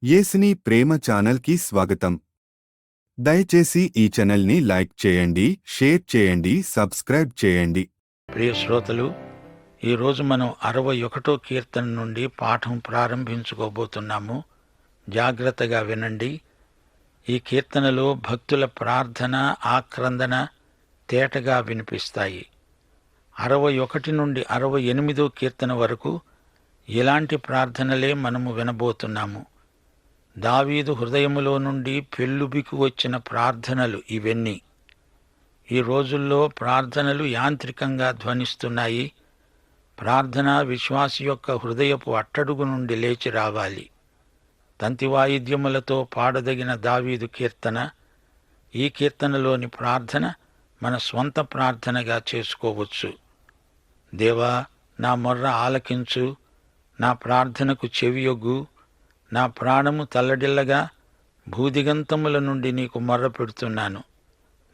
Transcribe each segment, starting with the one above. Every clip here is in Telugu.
యేసుని ప్రేమ ఛానల్కి స్వాగతం. దయచేసి ఈ ఛానల్ని లైక్ చేయండి, షేర్ చేయండి, సబ్స్క్రైబ్ చేయండి. ప్రియ శ్రోతలు, ఈరోజు మనం 61 కీర్తన నుండి పాఠం ప్రారంభించుకోబోతున్నాము. జాగ్రత్తగా వినండి. ఈ కీర్తనలో భక్తుల ప్రార్థన, ఆక్రందన తేటగా వినిపిస్తాయి. 61 నుండి 68 కీర్తన వరకు ఇలాంటి ప్రార్థనలే మనము వినబోతున్నాము. దావీదు హృదయములో నుండి పెల్లుబికి వచ్చిన ప్రార్థనలు ఇవన్నీ. ఈ రోజుల్లో ప్రార్థనలు యాంత్రికంగా ధ్వనిస్తున్నాయి. ప్రార్థన విశ్వాసి యొక్క హృదయపు అట్టడుగు నుండి లేచి రావాలి. తంతివాయిద్యములతో పాడదగిన దావీదు కీర్తన, ఈ కీర్తనలోని ప్రార్థన మన స్వంత ప్రార్థనగా చేసుకోవచ్చు. దేవా, నా మొర్ర ఆలకించు, నా ప్రార్థనకు చెవియొగ్గు. నా ప్రాణము తల్లడిల్లగా భూదిగంతముల నుండి నీకు మొర్ర పెడుతున్నాను.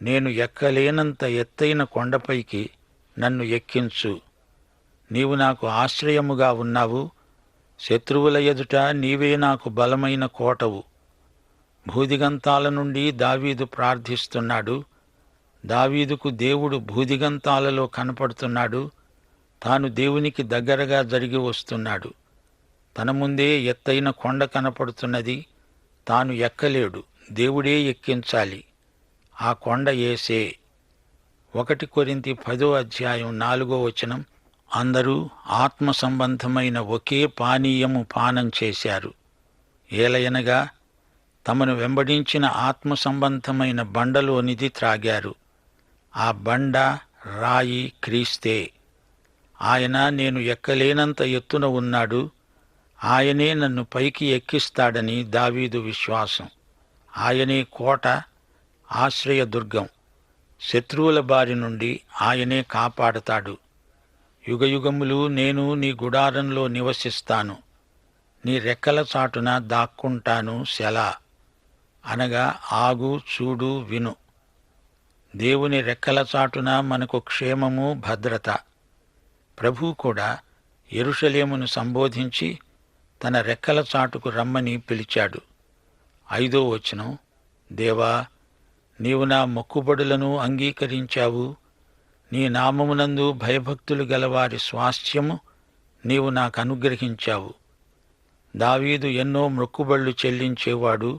నేను ఎక్కలేనంత ఎత్తైన కొండపైకి నన్ను ఎక్కించు. నీవు నాకు ఆశ్రయముగా ఉన్నావు. శత్రువుల ఎదుట నీవే నాకు బలమైన కోటవు. భూదిగంతాల నుండి దావీదు ప్రార్థిస్తున్నాడు. దావీదుకు దేవుడు భూదిగంతాలలో కనపడుతున్నాడు. తాను దేవునికి దగ్గరగా జరిగి వస్తున్నాడు. తన ముందే ఎత్తైన కొండ కనపడుతున్నది. తాను ఎక్కలేడు, దేవుడే ఎక్కించాలి. ఆ కొండ యేసే. 1 కొరింథీ 10:4 అందరూ ఆత్మ సంబంధమైన ఒకే పానీయము పానం చేశారు. ఏలయనగా తమను వెంబడించిన ఆత్మ సంబంధమైన బండలోనిది త్రాగారు. ఆ బండ, రాయి క్రీస్తే. ఆయన నేను ఎక్కలేనంత ఎత్తున ఉన్నాడు. ఆయనే నన్ను పైకి ఎక్కిస్తాడని దావీదు విశ్వాసం. ఆయనే కోట, ఆశ్రయదుర్గం. శత్రువుల బారి నుండి ఆయనే కాపాడతాడు. యుగయుగములు నేను నీ గుడారంలో నివసిస్తాను. నీ రెక్కల చాటున దాక్కుంటాను సెలా. అనగా ఆగు, చూడు, విను. దేవుని రెక్కల చాటున మనకు క్షేమము, భద్రత. ప్రభువు కూడా యెరూషలేమును సంబోధించి తన రెక్కల చాటుకు రమ్మని పిలిచాడు. 5 దేవా, నీవు నా మొక్కుబడులను అంగీకరించావు. నీ నామమునందు భయభక్తులు గలవారి స్వాస్థ్యము నీవు నాకు అనుగ్రహించావు. దావీదు ఎన్నో మొక్కుబళ్ళు చెల్లించేవాడు.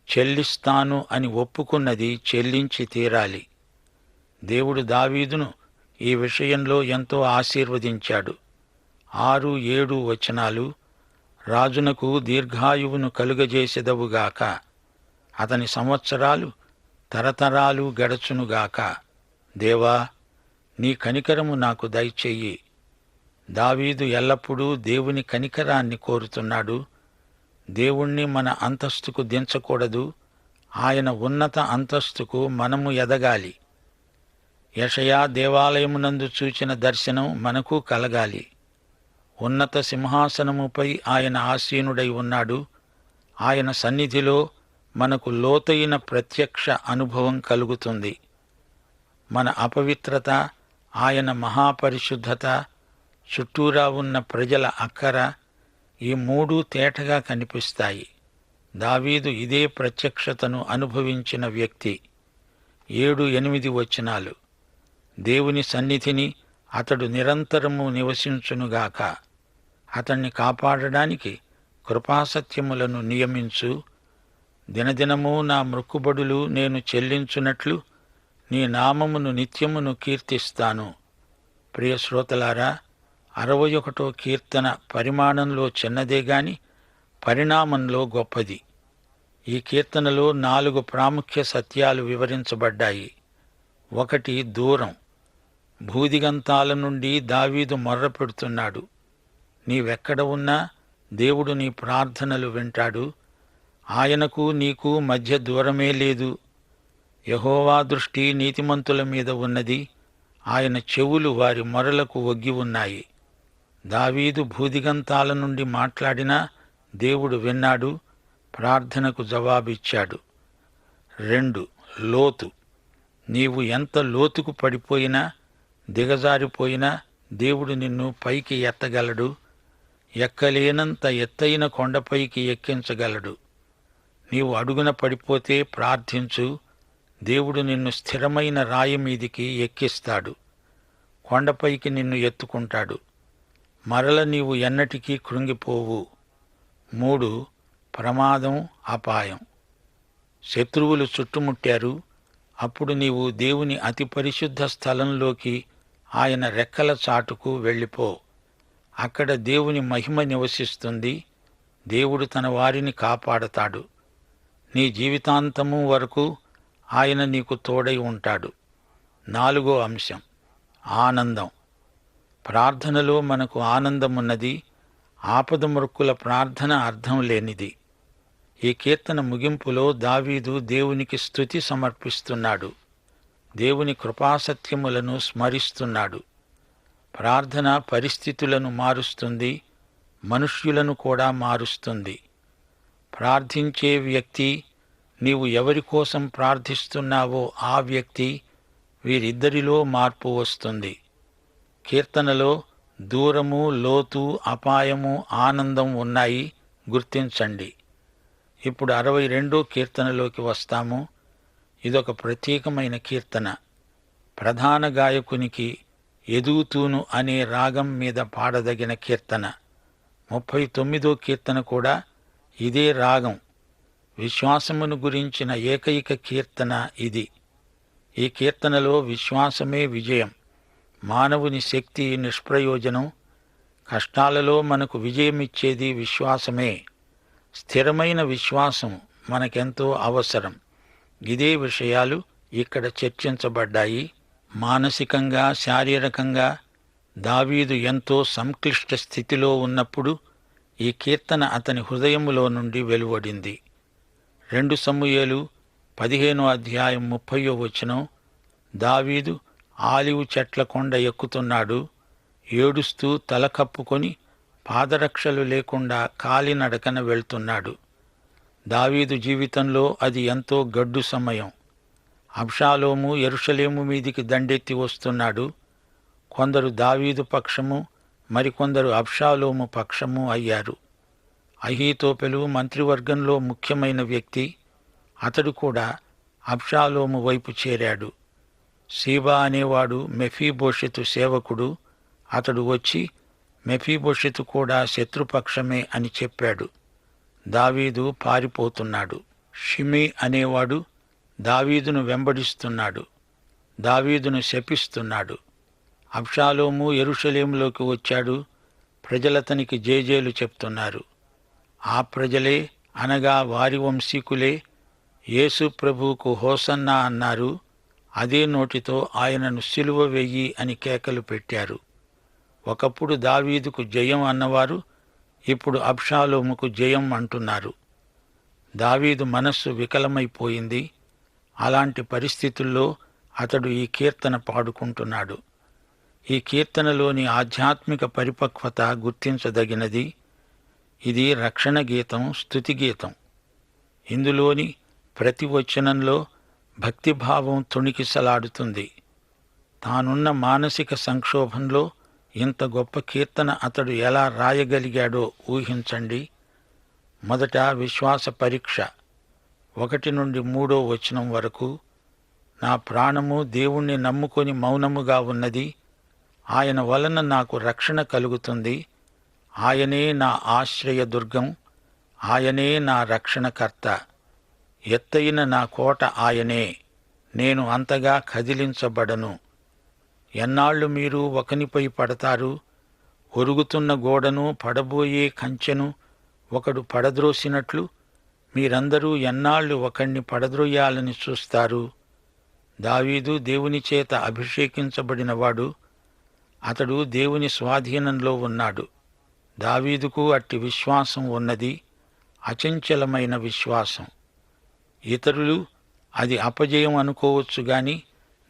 చెల్లిస్తాను అని ఒప్పుకున్నది చెల్లించి తీరాలి. దేవుడు దావీదును ఈ విషయంలో ఎంతో ఆశీర్వదించాడు. 6-7 రాజునకు దీర్ఘాయువును కలుగజేసెదవుగాక. అతని సంవత్సరాలు తరతరాలు గడచునుగాక. దేవా, నీ కనికరము నాకు దయచెయ్యి. దావీదు ఎల్లప్పుడూ దేవుని కనికరాన్ని కోరుతున్నాడు. దేవుణ్ణి మన అంతస్తుకు దించకూడదు. ఆయన ఉన్నత అంతస్తుకు మనము ఎదగాలి. యెషయా దేవాలయమునందు చూచిన దర్శనం మనకు కలగాలి. ఉన్నత సింహాసనముపై ఆయన ఆసీనుడై ఉన్నాడు. ఆయన సన్నిధిలో మనకు లోతైన ప్రత్యక్ష అనుభవం కలుగుతుంది. మన అపవిత్రత, ఆయన మహాపరిశుద్ధత, చుట్టూరా ఉన్న ప్రజల అక్కర, ఈ 3 తేటగా కనిపిస్తాయి. దావీదు ఇదే ప్రత్యక్షతను అనుభవించిన వ్యక్తి. 7-8 దేవుని సన్నిధిని అతడు నిరంతరము నివసించునుగాక. అతన్ని కాపాడడానికి కృపాసత్యములను నియమించు. దినదినము నా మొక్కుబడులు నేను చెల్లించునట్లు నీ నామమును నిత్యమును కీర్తిస్తాను. ప్రియ శ్రోతలారా, 61 కీర్తన పరిమాణంలో చిన్నదే గాని పరిణామంలో గొప్పది. ఈ కీర్తనలో 4 ప్రాముఖ్య సత్యాలు వివరించబడ్డాయి. 1 దూరం. భూదిగంతాల నుండి దావీదు మొర్ర పెడుతున్నాడు. నీవెక్కడ ఉన్నా దేవుడు నీ ప్రార్థనలు వింటాడు. ఆయనకు నీకు మధ్య దూరమే లేదు. యెహోవా దృష్టి నీతిమంతుల మీద ఉన్నది. ఆయన చెవులు వారి మొరలకు ఒగ్గి ఉన్నాయి. దావీదు భూదిగంతాల నుండి మాట్లాడినా దేవుడు విన్నాడు, ప్రార్థనకు జవాబిచ్చాడు. 2 లోతు. నీవు ఎంత లోతుకు పడిపోయినా, దిగజారిపోయినా దేవుడు నిన్ను పైకి ఎత్తగలడు. ఎక్కలేనంత ఎత్తైన కొండపైకి ఎక్కించగలడు. నీవు అడుగున పడిపోతే ప్రార్థించు, దేవుడు నిన్ను స్థిరమైన రాయి మీదికి ఎక్కిస్తాడు. కొండపైకి నిన్ను ఎత్తుకుంటాడు. మరల నీవు ఎన్నటికీ కృంగిపోవు. 3. ప్రమాదం, అపాయం. శత్రువులు చుట్టుముట్టారు. అప్పుడు నీవు దేవుని అతి పరిశుద్ధ స్థలంలోకి, ఆయన రెక్కల చాటుకు వెళ్ళిపో. అక్కడ దేవుని మహిమ నివసిస్తుంది. దేవుడు తన వారిని కాపాడతాడు. నీ జీవితాంతము వరకు ఆయన నీకు తోడై ఉంటాడు. 4వ అంశం, ఆనందం. ప్రార్థనలో మనకు ఆనందమున్నది. ఆపదమృక్కుల ప్రార్థన అర్థం లేనిది. ఈ కీర్తన ముగింపులో దావీదు దేవునికి స్తుతి సమర్పిస్తున్నాడు. దేవుని కృపాసత్యములను స్మరిస్తున్నాడు. ప్రార్థన పరిస్థితులను మారుస్తుంది, మనుష్యులను కూడా మారుస్తుంది. ప్రార్థించే వ్యక్తి, నీవు ఎవరి కోసం ప్రార్థిస్తున్నావో ఆ వ్యక్తి, వీరిద్దరిలో మార్పు వస్తుంది. కీర్తనలో దూరము, లోతు, అపాయము, ఆనందం ఉన్నాయి, గుర్తించండి. ఇప్పుడు 62వ కీర్తనలోకి వస్తాము. ఇదొక ప్రత్యేకమైన కీర్తన. ప్రధాన గాయకునికి ఎదుగుతూను అనే రాగం మీద పాడదగిన కీర్తన. 39వ కీర్తన కూడా ఇదే రాగం. విశ్వాసమును గురించిన ఏకైక కీర్తన ఇది. ఈ కీర్తనలో విశ్వాసమే విజయం. మానవుని శక్తి నిష్ప్రయోజనం. కష్టాలలో మనకు విజయమిచ్చేది విశ్వాసమే. స్థిరమైన విశ్వాసం మనకెంతో అవసరం. ఇదే విషయాలు ఇక్కడ చర్చించబడ్డాయి. మానసికంగా, శారీరకంగా దావీదు ఎంతో సంక్లిష్ట స్థితిలో ఉన్నప్పుడు ఈ కీర్తన అతని హృదయములో నుండి వెలువడింది. 2 సమూయేలు 15వ అధ్యాయం 30వ వచనం. దావీదు ఆలివు చెట్ల కొండ ఎక్కుతున్నాడు. ఏడుస్తూ తల కప్పుకొని పాదరక్షలు లేకుండా కాలినడకన వెళ్తున్నాడు. దావీదు జీవితంలో అది ఎంతో గడ్డు సమయం. అబ్షాలోము యెరూషలేము మీదికి దండెత్తి వస్తున్నాడు. కొందరు దావీదు పక్షము, మరికొందరు అబ్షాలోము పక్షము అయ్యారు. అహీతోపెలు మంత్రివర్గంలో ముఖ్యమైన వ్యక్తి. అతడు కూడా అబ్షాలోము వైపు చేరాడు. సీబా అనేవాడు మెఫీబోషెతు సేవకుడు. అతడు వచ్చి మెఫీబోషెతు కూడా శత్రుపక్షమే అని చెప్పాడు. దావీదు పారిపోతున్నాడు. షిమీ అనేవాడు దావీదును వెంబడిస్తున్నాడు. దావీదును శపిస్తున్నాడు. అబ్షాలోము యెరూషలేములోకి వచ్చాడు. ప్రజలతనికి జేజేలు చెప్తున్నారు. ఆ ప్రజలే, అనగా వారి వంశీకులే, యేసు ప్రభువుకు హోసన్నా అన్నారు. అదే నోటితో ఆయనను సిలువ వెయ్యి అని కేకలు పెట్టారు. ఒకప్పుడు దావీదుకు జయం అన్నవారు ఇప్పుడు అబ్షాలోముకు జయం అంటున్నారు. దావీదు మనస్సు వికలమైపోయింది. అలాంటి పరిస్థితుల్లో అతడు ఈ కీర్తన పాడుకుంటున్నాడు. ఈ కీర్తనలోని ఆధ్యాత్మిక పరిపక్వత గుర్తించదగినది. ఇది రక్షణ గీతం, స్తుతి గీతం. ఇందులోని ప్రతి వచనంలో భక్తిభావం తొణికిసలాడుతుంది. తానున్న మానసిక సంక్షోభంలో ఇంత గొప్ప కీర్తన అతడు ఎలా రాయగలిగాడో ఊహించండి. మొదట విశ్వాస పరీక్ష. 1 నుండి 3వ వచనం వరకు. నా ప్రాణము దేవుణ్ణి నమ్ముకొని మౌనముగా ఉన్నది. ఆయన వలన నాకు రక్షణ కలుగుతుంది. ఆయనే నా ఆశ్రయదుర్గం. ఆయనే నా రక్షణకర్త. ఎత్తైన నా కోట ఆయనే. నేను అంతగా కదిలించబడను. ఎన్నాళ్లు మీరు ఒకనిపై పడతారు? ఒరుగుతున్న గోడను, పడబోయే కంచెను ఒకడు పడద్రోసినట్లు మీరందరూ ఎన్నాళ్లు ఒకణ్ణి పడద్రోయాలని చూస్తారు? దావీదు దేవుని చేత అభిషేకించబడినవాడు. అతడు దేవుని స్వాధీనంలో ఉన్నాడు. దావీదుకు అట్టి విశ్వాసం ఉన్నది, అచంచలమైన విశ్వాసం. ఇతరులు అది అపజయం అనుకోవచ్చు గాని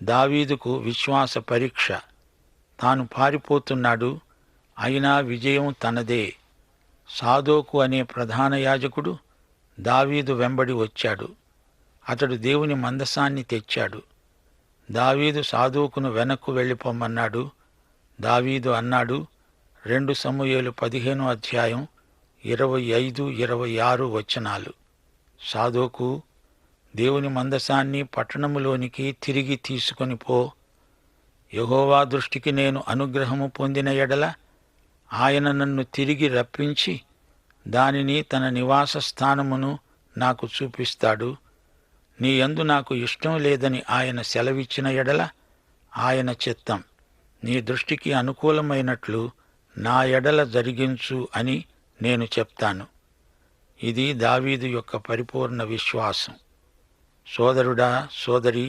దావీదుకు విశ్వాస పరీక్ష. తాను పారిపోతున్నాడు, అయినా విజయం తనదే. సాదోకు అనే ప్రధాన యాజకుడు దావీదు వెంబడి వచ్చాడు. అతడు దేవుని మందసాన్ని తెచ్చాడు. దావీదు సాదోకును వెనక్కు వెళ్ళిపోమన్నాడు. దావీదు అన్నాడు, 2 సమూయేలు 15వ అధ్యాయం 25-26 వచనాలు. సాదోకు, దేవుని మందసాన్ని పట్టణములోనికి తిరిగి తీసుకొని పో. యెహోవా దృష్టికి నేను అనుగ్రహము పొందిన ఎడల ఆయన నన్ను తిరిగి రప్పించి దానిని తన నివాస స్థానమును నాకు చూపిస్తాడు. నీ యందు నాకు ఇష్టం లేదని ఆయన సెలవిచ్చిన ఎడల ఆయన చిత్తం నీ దృష్టికి అనుకూలమైనట్లు నా ఎడల జరిగించు అని నేను చెప్తాను. ఇది దావీదు యొక్క పరిపూర్ణ విశ్వాసం. సోదరుడా, సోదరి,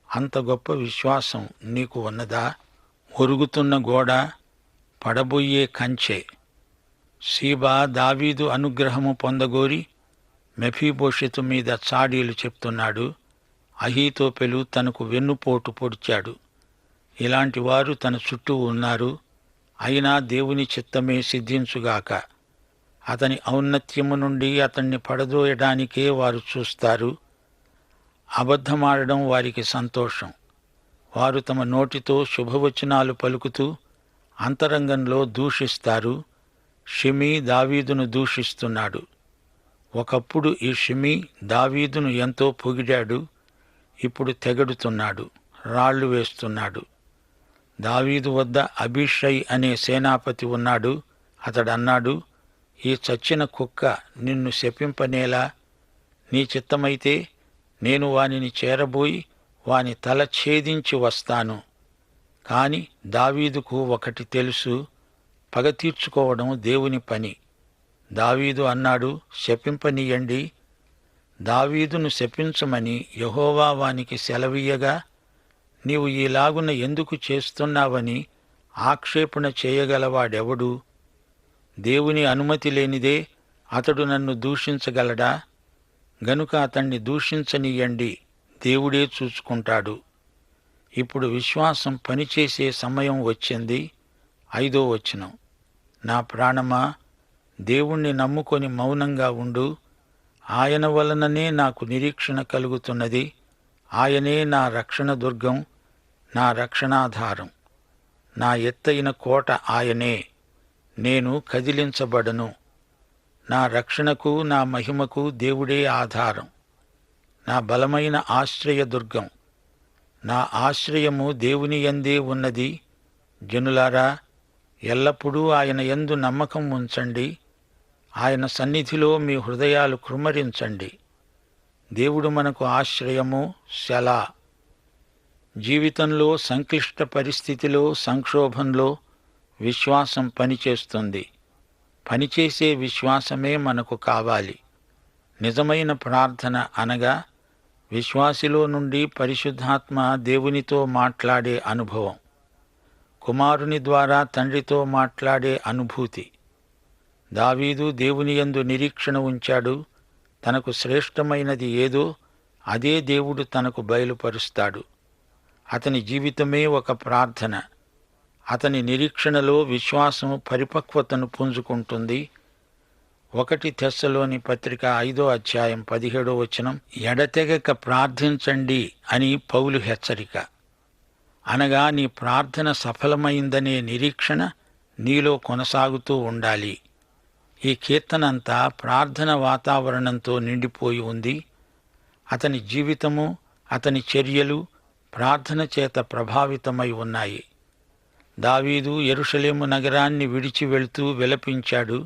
అంత గొప్ప విశ్వాసం నీకు ఉన్నదా? ఒరుగుతున్న గోడ, పడబోయే కంచె. సీబా దావీదు అనుగ్రహము పొందగోరి మెఫీబోషెతు మీద చాడీలు చెప్తున్నాడు. అహీతోపెలు తనకు వెన్నుపోటు పొడిచాడు. ఇలాంటి వారు తన చుట్టూ ఉన్నారు. అయినా దేవుని చిత్తమే సిద్ధించుగాక. అతని ఔన్నత్యము నుండి అతన్ని పడదోయడానికే వారు చూస్తారు. అబద్ధమాడడం వారికి సంతోషం. వారు తమ నోటితో శుభవచనాలు పలుకుతూ అంతరంగంలో దూషిస్తారు. షిమీ దావీదును దూషిస్తున్నాడు. ఒకప్పుడు ఈ షిమీ దావీదును ఎంతో పొగిడాడు. ఇప్పుడు తెగడుతున్నాడు, రాళ్లు వేస్తున్నాడు. దావీదు వద్ద అబీషై అనే సేనాపతి ఉన్నాడు. అతడన్నాడు, ఈ చచ్చిన కుక్క నిన్ను శపింపనేలా? నీ చిత్తమైతే నేను వానిని చేరబోయి వాని తల ఛేదించి వస్తాను. కాని దావీదుకు ఒకటి తెలుసు, పగ తీర్చుకోవడం దేవుని పని. దావీదు అన్నాడు, శపింపనీయండి. దావీదును శపించమని యెహోవా వానికి సెలవీయగా నీవు ఈలాగున ఎందుకు చేస్తున్నావని ఆక్షేపణ చేయగలవాడెవడు? దేవుని అనుమతి లేనిదే అతడు నన్ను దూషించగలడా? గనుక అతణ్ణి దూషించనీయండి, దేవుడే చూచుకుంటాడు. ఇప్పుడు విశ్వాసం పనిచేసే సమయం వచ్చింది. 5వ వచనం. నా ప్రాణమా, దేవుణ్ణి నమ్ముకొని మౌనంగా ఉండు. ఆయన వలననే నాకు నిరీక్షణ కలుగుతున్నది. ఆయనే నా రక్షణ దుర్గం, నా రక్షణాధారం. నా ఎత్తైన కోట ఆయనే, నేను కదిలించబడను. నా రక్షణకు, నా మహిమకు దేవుడే ఆధారం. నా బలమైన ఆశ్రయదుర్గం. నా ఆశ్రయము దేవుని యందే ఉన్నది. జనులారా, ఎల్లప్పుడూ ఆయన యందు నమ్మకం ఉంచండి. ఆయన సన్నిధిలో మీ హృదయాలు కృమ్మరించండి. దేవుడు మనకు ఆశ్రయము. సెలా. జీవితంలో సంక్లిష్ట పరిస్థితిలో, సంక్షోభంలో విశ్వాసం పనిచేస్తుంది. పనిచేసే విశ్వాసమే మనకు కావాలి. నిజమైన ప్రార్థన అనగా విశ్వాసిలో నుండి పరిశుద్ధాత్మ దేవునితో మాట్లాడే అనుభవం, కుమారుని ద్వారా తండ్రితో మాట్లాడే అనుభూతి. దావీదు దేవుని యందు నిరీక్షణ ఉంచాడు. తనకు శ్రేష్టమైనది ఏదో అదే దేవుడు తనకు బయలుపరుస్తాడు. అతని జీవితమే ఒక ప్రార్థన. అతని నిరీక్షణలో విశ్వాసం పరిపక్వతను పుంజుకుంటుంది. 1 తెస్సలోని పత్రిక 5వ అధ్యాయం 17వ వచనం. ఎడతెగక ప్రార్థించండి అని పౌలు హెచ్చరిక. అనగా నీ ప్రార్థన సఫలమైందనే నిరీక్షణ నీలో కొనసాగుతూ ఉండాలి. ఈ కీర్తనంతా ప్రార్థన వాతావరణంతో నిండిపోయి ఉంది. అతని జీవితము, అతని చర్యలు ప్రార్థన చేత ప్రభావితమై ఉన్నాయి. దావీదు యెరూషలేము నగరాన్ని విడిచి వెళ్తూ విలపించాడు.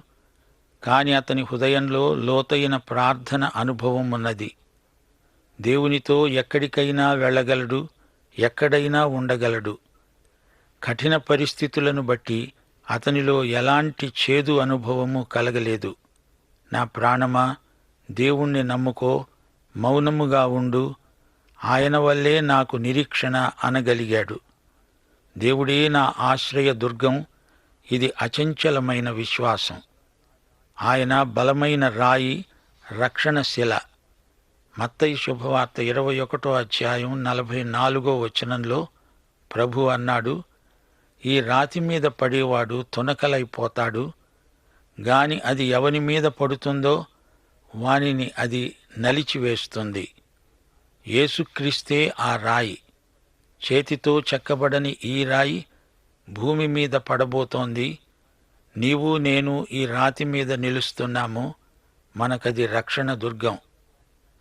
కాని అతని హృదయంలో లోతైన ప్రార్థన అనుభవం ఉన్నది. దేవునితో ఎక్కడికైనా వెళ్ళగలడు, ఎక్కడైనా ఉండగలడు. కఠిన పరిస్థితులను బట్టి అతనిలో ఎలాంటి చేదు అనుభవము కలగలేదు. నా ప్రాణమా, దేవుణ్ణి నమ్ముకో, మౌనముగా ఉండు. ఆయన వల్లే నాకు నిరీక్షణ అనగలిగాడు. దేవుడే నా ఆశ్రయ దుర్గం. ఇది అచంచలమైన విశ్వాసం. ఆయన బలమైన రాయి, రక్షణ శిల. మత్తయి శుభవార్త 21వ అధ్యాయం 44వ వచనంలో ప్రభు అన్నాడు, ఈ రాతి మీద పడేవాడు తునకలైపోతాడు. గాని అది ఎవని మీద పడుతుందో వానిని అది నలిచివేస్తుంది. యేసుక్రీస్తే ఆ రాయి. చేతితో చెక్కబడని ఈ రాయి భూమి మీద పడబోతోంది. నీవు నేను ఈ రాతి మీద నిలుస్తున్నాము, మనకది రక్షణ దుర్గం.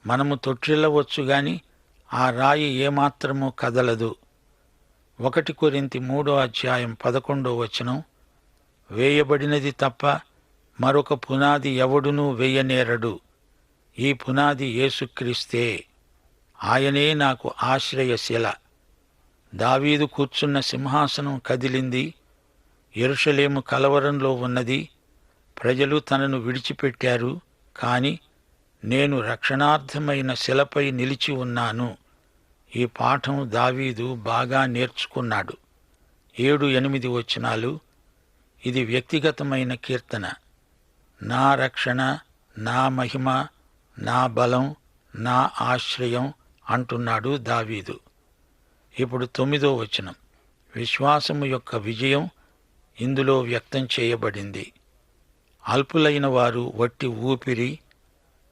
మనము తొట్టిల్లవచ్చు గాని ఆ రాయి ఏమాత్రమూ కదలదు. 1 కొరింథీ 3:11 వేయబడినది తప్ప మరొక పునాది ఎవడునూ వేయనేరడు. ఈ పునాది యేసుక్రీస్తే. ఆయనే నాకు ఆశ్రయశిల. దావీదు కూర్చున్న సింహాసనం కదిలింది. యెరూషలేము కలవరంలో ఉన్నది. ప్రజలు తనను విడిచిపెట్టారు. కాని నేను రక్షణార్థమైన శిలపై నిలిచి ఉన్నాను. ఈ పాఠం దావీదు బాగా నేర్చుకున్నాడు. 7-8 వచనాలు. ఇది వ్యక్తిగతమైన కీర్తన. నా రక్షణ, నా మహిమ, నా బలం, నా ఆశ్రయం అంటున్నాడు దావీదు. ఇప్పుడు 9వ వచనం. విశ్వాసము యొక్క విజయం ఇందులో వ్యక్తం చేయబడింది. అల్పులైన వారు వట్టి ఊపిరి,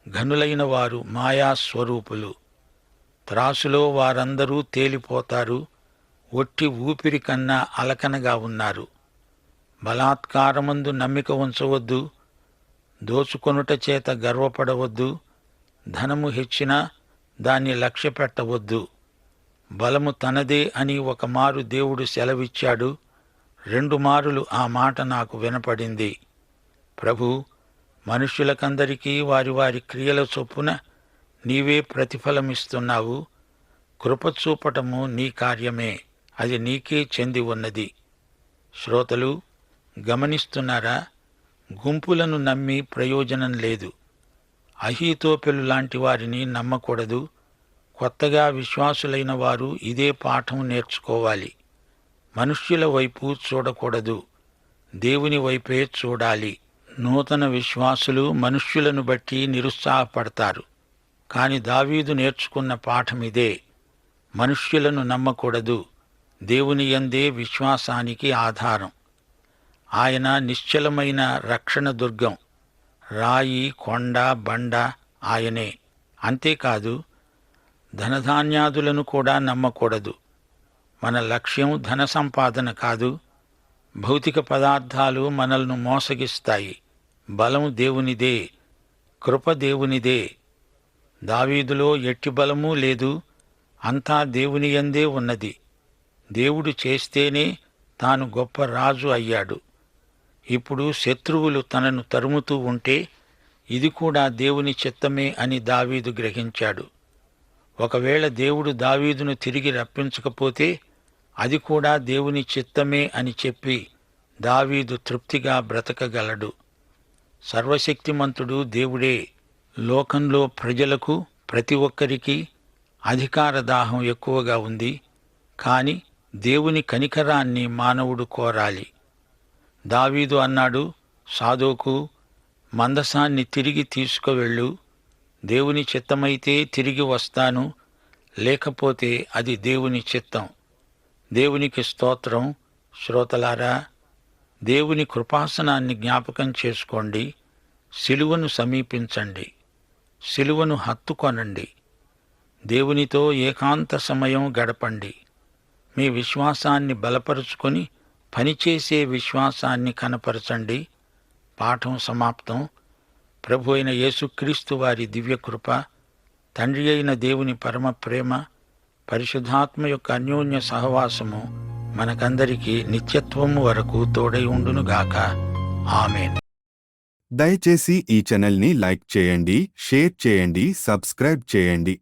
ఘనులైన వారు మాయాస్వరూపులు. త్రాసులో వారందరూ తేలిపోతారు. ఒట్టి ఊపిరి కన్నా అలకనగా ఉన్నారు. బలాత్కారమందు నమ్మిక ఉంచవద్దు. దోచుకొనుట చేత గర్వపడవద్దు. ధనము హెచ్చినా దాన్ని లక్ష్యపెట్టవద్దు. బలము తనదే అని ఒకమారు దేవుడు సెలవిచ్చాడు. 2 మారులు ఆ మాట నాకు వినపడింది. ప్రభూ, మనుష్యులకందరికీ వారి వారి క్రియల చొప్పున నీవే ప్రతిఫలమిస్తున్నావు. కృపచూపటము నీ కార్యమే, అది నీకే చెంది ఉన్నది. శ్రోతలు గమనిస్తున్నారా? గుంపులను నమ్మి ప్రయోజనం లేదు. అహీతోపెలు లాంటి వారిని నమ్మకూడదు. కొత్తగా విశ్వాసులైన వారు ఇదే పాఠం నేర్చుకోవాలి. మనుష్యుల వైపు చూడకూడదు, దేవుని వైపే చూడాలి. నూతన విశ్వాసులు మనుష్యులను బట్టి నిరుత్సాహపడతారు. కాని దావీదు నేర్చుకున్న పాఠమిదే. మనుష్యులను నమ్మకూడదు, దేవుని యందే విశ్వాసానికి ఆధారం. ఆయన నిశ్చలమైన రక్షణ దుర్గం. రాయి, కొండ, బండ ఆయనే. అంతేకాదు, ధనధాన్యాదులను కూడా నమ్మకూడదు. మన లక్ష్యం ధన సంపాదన కాదు. భౌతిక పదార్థాలు మనల్ని మోసగిస్తాయి. బలం దేవునిదే, కృప దేవునిదే. దావీదులో ఎట్టి బలమూ లేదు. అంతా దేవుని యందే ఉన్నది. దేవుడు చేస్తేనే తాను గొప్ప రాజు అయ్యాడు. ఇప్పుడు శత్రువులు తనను తరుముతూ ఉంటే ఇది కూడా దేవుని చిత్తమే అని దావీదు గ్రహించాడు. ఒకవేళ దేవుడు దావీదును తిరిగి రప్పించకపోతే అది కూడా దేవుని చిత్తమే అని చెప్పి దావీదు తృప్తిగా బ్రతకగలడు. సర్వశక్తిమంతుడు దేవుడే. లోకంలో ప్రజలకు ప్రతి ఒక్కరికి అధికార దాహం ఎక్కువగా ఉంది. కాని దేవుని కనికరాన్ని మానవుడు కోరాలి. దావీదు అన్నాడు, సాదోకు, మందసాన్ని తిరిగి తీసుకువెళ్ళు. దేవుని చిత్తమైతే తిరిగి వస్తాను, లేకపోతే అది దేవుని చిత్తం. దేవునికి స్తోత్రం. శ్రోతలారా, దేవుని కృపాసనాన్ని జ్ఞాపకం చేసుకోండి. సిలువను సమీపించండి. సిలువను హత్తుకొనండి. దేవునితో ఏకాంత సమయం గడపండి. మీ విశ్వాసాన్ని బలపరుచుకొని పనిచేసే విశ్వాసాన్ని కనపరచండి. పాఠం సమాప్తం. ప్రభు అయిన యేసుక్రీస్తు వారి దివ్యకృప, తండ్రి అయిన దేవుని పరమ ప్రేమ, పరిశుద్ధాత్మ యొక్క అన్యోన్య సహవాసము మనకందరికీ నిత్యత్వము వరకు తోడై ఉండునుగాక. ఆమేన్. దయచేసి ఈ ఛానల్ని లైక్ చేయండి, షేర్ చేయండి, సబ్స్క్రైబ్ చేయండి.